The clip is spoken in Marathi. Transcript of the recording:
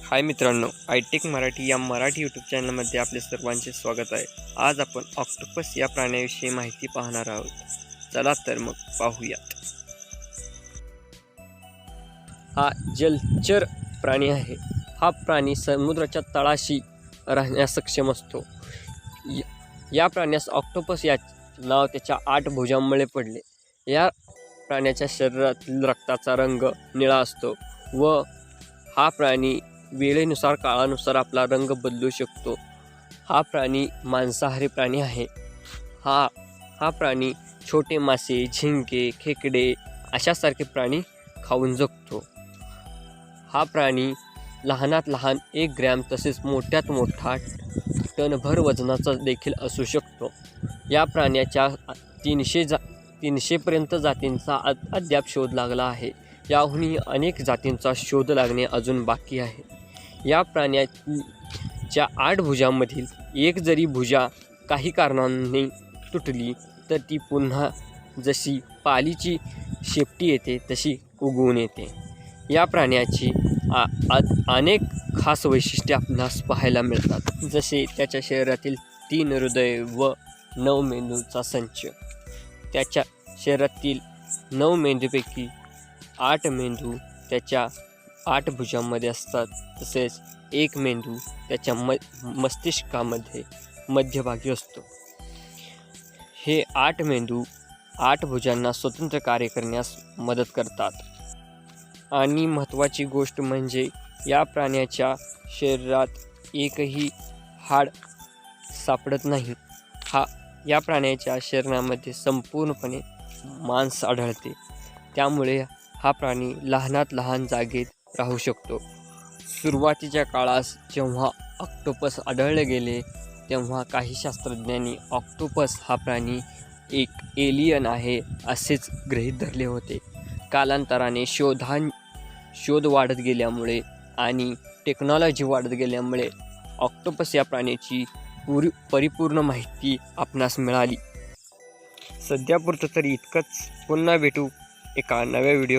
हाय मित्रांनो, आयटेक मराठी या मराठी यूट्यूब चॅनलमध्ये आपले सर्वांचे स्वागत आहे। आज आपण ऑक्टोपस या प्राण्याविषयी माहिती पाहणार आहोत। चला तर मग पाहूयात। हा जलचर प्राणी आहे। हा प्राणी समुद्राच्या तळाशी राहण्यास सक्षम असतो। या प्राण्यास ऑक्टोपस या नाव त्याच्या 8 भुजांमुळे पडले। या प्राण्याच्या शरीरातील रक्ताचा रंग निळा असतो व हा प्राणी वेळेनुसार काळानुसार आपला रंग बदलू शकतो। हा प्राणी मांसाहारी प्राणी आहे। हा प्राणी छोटे मासे, झिंके, खेकडे अशासारखे प्राणी खाऊन जगतो। हा प्राणी लहानात लहान 1 ग्रॅम तसेच मोठ्यात मोठा टनभर वजनाचा देखील असू शकतो। या प्राण्याच्या 300 पर्यंत जातींचा अद्याप शोध लागला आहे। याहूनही अनेक जातींचा शोध लागणे अजून बाकी आहे। या प्राण्याच्या 8 भुजांमधील एक जरी भुजा काही कारणांनी तुटली तर ती पुन्हा जशी पालीची शेपटी येते तशी उगवून येते। या प्राण्याची अनेक खास वैशिष्ट्ये आपणास पाहायला मिळतात, जसे त्याच्या शरीरातील 3 हृदय व 9 मेंदूचा संच। त्याच्या शरीरातील 9 मेंदूपैकी 8 मेंदू त्याच्या 8 भुजांमध्ये असतात, तसेच 1 मेंदू त्याच्या मस्तिष्कामध्ये मध्यभागी असतो। हे 8 मेंदू 8 भुजांना स्वतंत्र कार्य करण्यास मदत करतात। आणि महत्त्वाची गोष्ट म्हणजे या प्राण्याच्या शरीरात एकही हाड सापडत नाही। या प्राण्याच्या शरीरामध्ये संपूर्णपणे मांस आढळते, त्यामुळे हा प्राणी लहानात लहान जागेत राहू शकतो। सुरुवातीच्या काळात जेव्हा ऑक्टोपस आढळले गेले तेव्हा काही शास्त्रज्ञांनी ऑक्टोपस हा प्राणी एक एलियन आहे असेच गृहीत धरले होते। कालांतराने शोध वाढत गेल्यामुळे आणि टेक्नॉलॉजी वाढत गेल्यामुळे ऑक्टोपस या प्राण्याची परिपूर्ण माहिती आपणास मिळाली। सध्यापुरतं तरी इतकंच। पुन्हा भेटू एका नव्या व्हिडिओ।